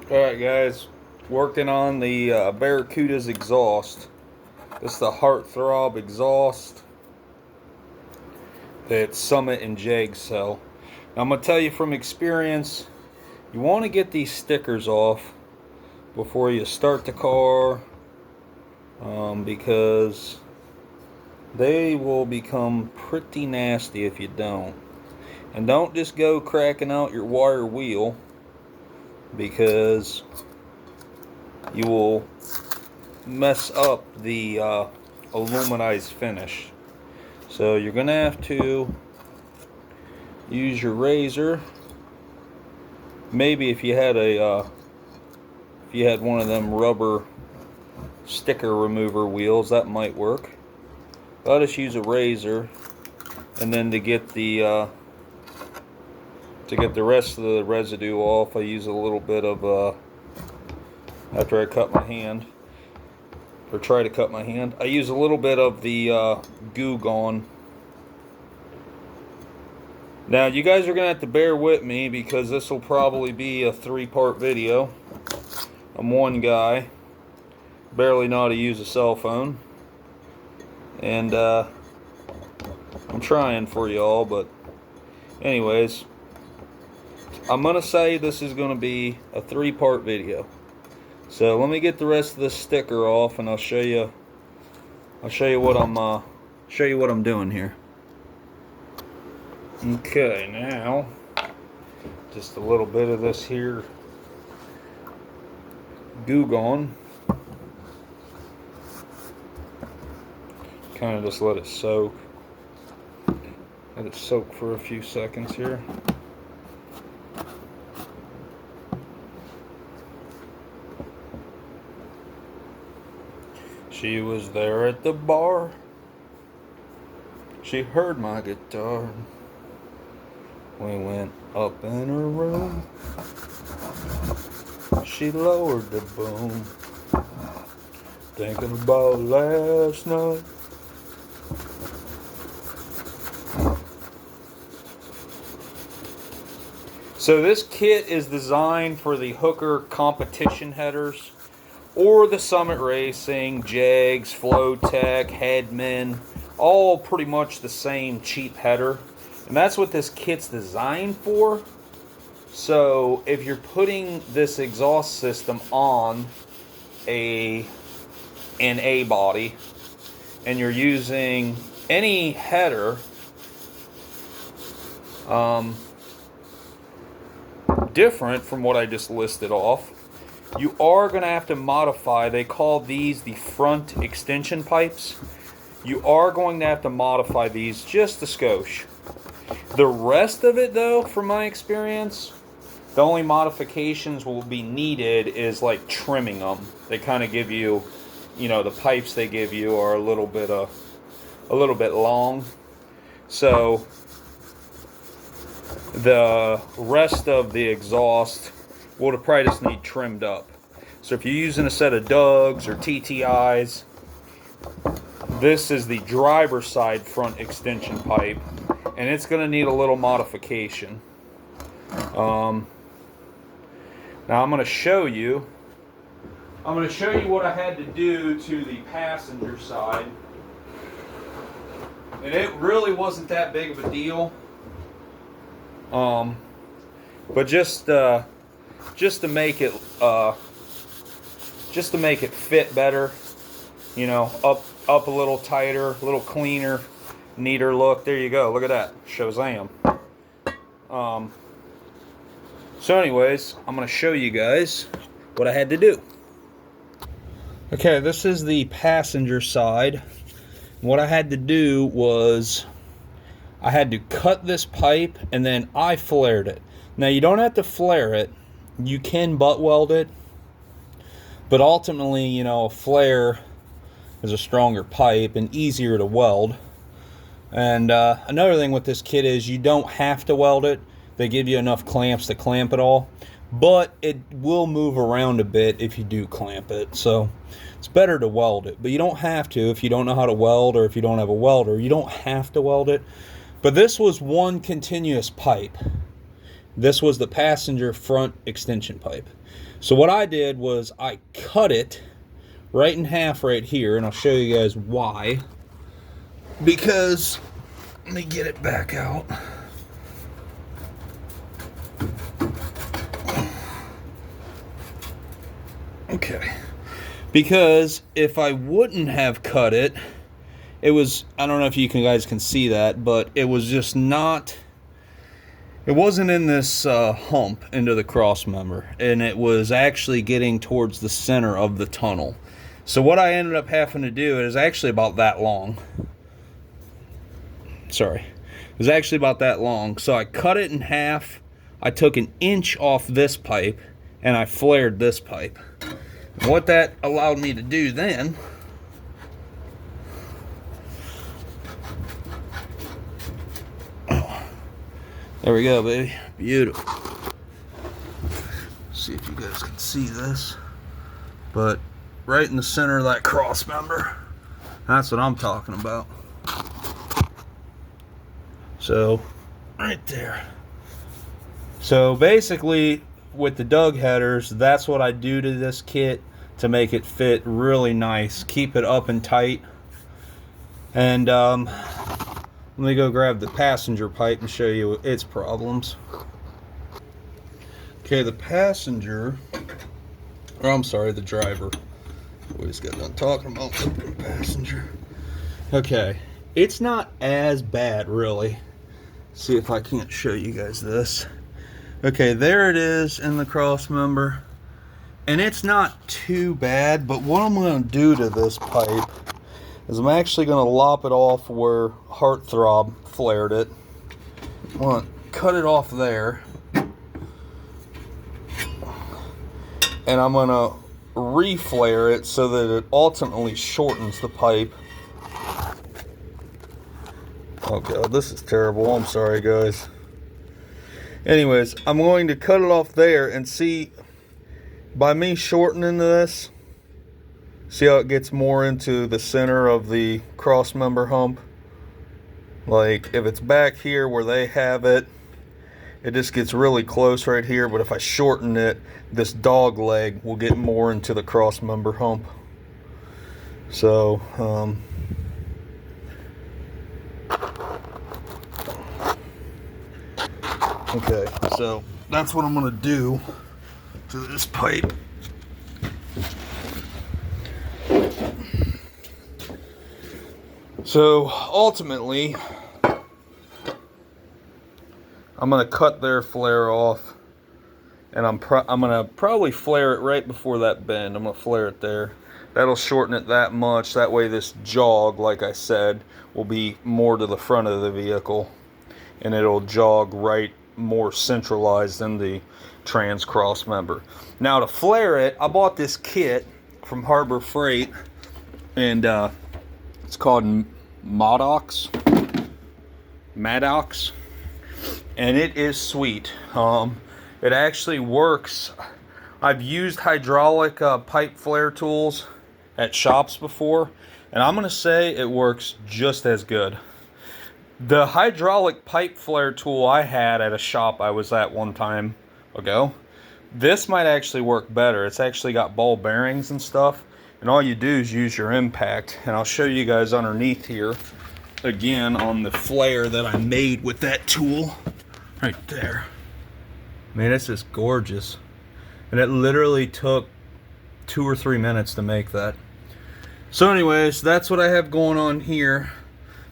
Alright guys, working on the Barracuda's exhaust. This is the Heartthrob exhaust that Summit and Jag sell. Now I'm going to tell you from experience, you want to get these stickers off before you start the car, because they will become pretty nasty if you don't. And don't just go cracking out your wire wheel, because you will mess up the aluminized finish. So you're gonna have to use your razor. Maybe if you had one of them rubber sticker remover wheels, that might work. I'll just use a razor, and then to get the rest of the residue off, I use a little bit of after I cut my hand, or try to cut my hand, I use a little bit of the Goo Gone. Now you guys are gonna have to bear with me because this will probably be a 3-part video. I'm one guy, barely know how to use a cell phone, and I'm trying for y'all, but anyways, I'm gonna say this is gonna be a 3-part video. So let me get the rest of this sticker off, and I'll show you what I'm doing here. Okay, now just a little bit of this here Goo Gone. Kind of just let it soak. Let it soak for a few seconds here. She was there at the bar. She heard my guitar. We went up in her room. She lowered the boom. Thinking about last night. So this kit is designed for the Hooker competition headers, or the Summitracing, Jags, Flowtech, Headman, all pretty much the same cheap header. And that's what this kit's designed for. So if you're putting this exhaust system on an A body, and you're using any header, different from what I just listed off, you are going to have to modify. They call these the front extension pipes. You are going to have to modify these just a skosh. The rest of it, though, from my experience, the only modifications will be needed is like trimming them. They kind of give you, the pipes they give you are a little bit long. So the rest of the exhaust will probably just need trimmed up. So if you're using a set of Dougs or TTIs, this is the driver's side front extension pipe, and it's going to need a little modification. Now I'm going to show you what I had to do to the passenger side, and it really wasn't that big of a deal. But just to make it fit better, up a little tighter, a little cleaner, neater look. There you go. Look at that. Shazam. So anyways, I'm going to show you guys what I had to do. Okay, this is the passenger side. What I had to do was I had to cut this pipe, and then I flared it. Now you don't have to flare it. You can butt weld it. But ultimately, a flare is a stronger pipe and easier to weld. And another thing with this kit is you don't have to weld it. They give you enough clamps to clamp it all. But it will move around a bit if you do clamp it. So it's better to weld it. But you don't have to if you don't know how to weld, or if you don't have a welder. You don't have to weld it. But this was one continuous pipe. This was the passenger front extension pipe. So what I did was I cut it right in half right here, and I'll show you guys why. Because, let me get it back out. Okay. Because if I wouldn't have cut it, it was, I don't know if you guys can see that, but it was just not, it wasn't in this hump into the cross member, and it was actually getting towards the center of the tunnel. So what I ended up having to do is actually about that long. Sorry. It was actually about that long. So I cut it in half. I took an inch off this pipe, and I flared this pipe. And what that allowed me to do then, there we go, baby. Beautiful. See if you guys can see this. But right in the center of that cross member, that's what I'm talking about. So, right there. So basically, with the Doug headers, that's what I do to this kit to make it fit really nice. Keep it up and tight. And let me go grab the passenger pipe and show you its problems. Okay, the passenger, or I'm sorry, the driver. Always got done talking about the passenger. Okay, it's not as bad really. See if I can't show you guys this. Okay, there it is in the cross member, and it's not too bad, but what I'm going to do to this pipe is I'm actually going to lop it off where Heartthrob flared it. I'm going to cut it off there, and I'm going to reflare it so that it ultimately shortens the pipe. Oh god, this is terrible. I'm sorry, guys. Anyways, I'm going to cut it off there, and see, by me shortening this, see how it gets more into the center of the cross member hump? Like, if it's back here where they have it, it just gets really close right here, but if I shorten it, this dog leg will get more into the cross member hump. So, okay, so that's what I'm going to do to this pipe. So ultimately, I'm going to cut their flare off, and I'm going to probably flare it right before that bend. I'm going to flare it there. That'll shorten it that much. That way this jog, like I said, will be more to the front of the vehicle, and it'll jog right more centralized than the trans cross member. Now to flare it, I bought this kit from Harbor Freight, and it's called Maddox, and it is sweet. It actually works. I've used hydraulic pipe flare tools at shops before, and I'm gonna say it works just as good. The hydraulic pipe flare tool I had at a shop I was at one time ago, this might actually work better. It's actually got ball bearings and stuff, and all you do is use your impact. And I'll show you guys underneath here again on the flare that I made with that tool right there. Man, it's just gorgeous, and it literally took 2 or 3 minutes to make that. So anyways, that's what I have going on here.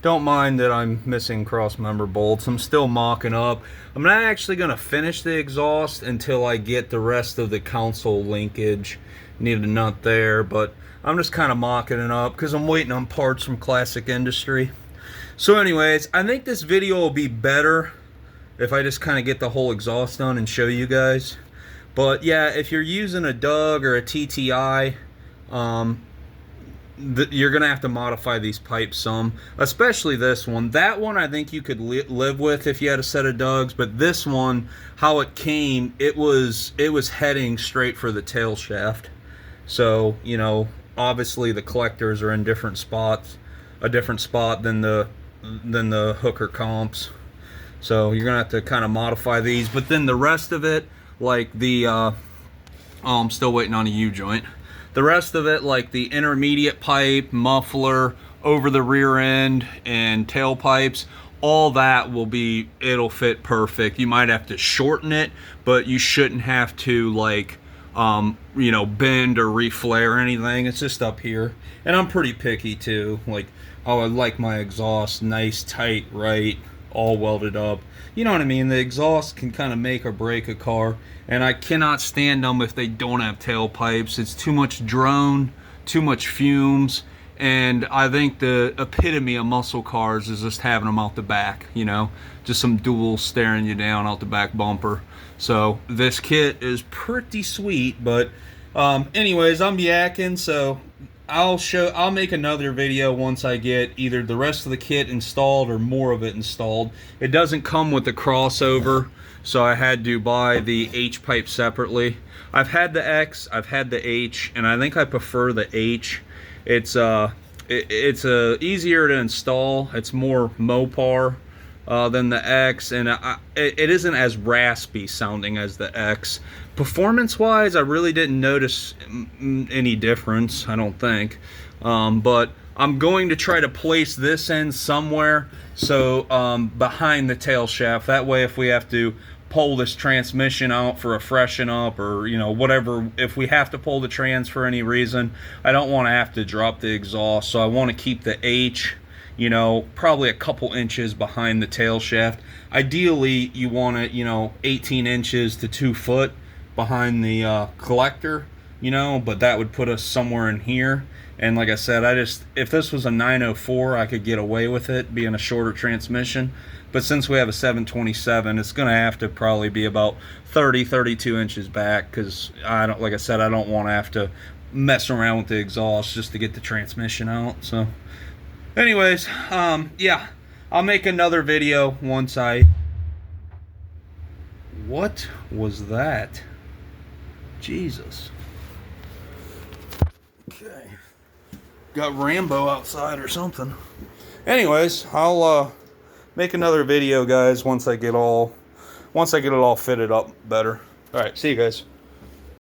Don't mind that I'm missing cross member bolts. I'm still mocking up. I'm not actually going to finish the exhaust until I get the rest of the console linkage. Need a nut there, but I'm just kind of mocking it up because I'm waiting on parts from Classic Industry. So anyways, I think this video will be better if I just kind of get the whole exhaust done and show you guys. But yeah, if you're using a Doug or a TTI, you're gonna have to modify these pipes some, especially this one. That one I think you could live with if you had a set of Dougs, but this one, how it came, it was heading straight for the tail shaft. So you know, obviously the collectors are in different spots, a different spot than the hooker comps. So you're gonna have to kind of modify these. But then the rest of it, like the oh, I'm still waiting on a U-joint. The rest of it, like the intermediate pipe, muffler, over the rear end, and tailpipes, all that will be, it'll fit perfect. You might have to shorten it, but you shouldn't have to, like, you know, bend or reflare or anything. It's just up here. And I'm pretty picky too. Like, I would like my exhaust nice, tight, right, all welded up. You know what I mean? The exhaust can kind of make or break a car, and I cannot stand them if they don't have tailpipes. It's too much drone, too much fumes, and I think the epitome of muscle cars is just having them out the back, you know, just some dual staring you down out the back bumper. So this kit is pretty sweet, but anyways, I'm yakking, so I'll make another video once I get either the rest of the kit installed or more of it installed. It doesn't come with the crossover, so I had to buy the H pipe separately. I've had the X, I've had the H, and I think I prefer the H. It's easier to install. It's more Mopar than the X, and it isn't as raspy sounding as the X. Performance-wise, I really didn't notice any difference, I don't think. But I'm going to try to place this in somewhere, so behind the tail shaft. That way, if we have to pull this transmission out for a freshen up, or you know, whatever, if we have to pull the trans for any reason, I don't want to have to drop the exhaust. So I want to keep the H, you know, probably a couple inches behind the tail shaft. Ideally, you want it, you know, 18 inches to 2 foot behind the collector, you know, but that would put us somewhere in here. And like I said, if this was a 904, I could get away with it being a shorter transmission. But since we have a 727, it's going to have to probably be about 32 inches back, because like I said, I don't want to have to mess around with the exhaust just to get the transmission out. So anyways, yeah, I'll make another video once what was that? Jesus. Okay. Got Rambo outside or something. Anyways, I'll make another video, guys, once I get it all fitted up better. All right, see you guys.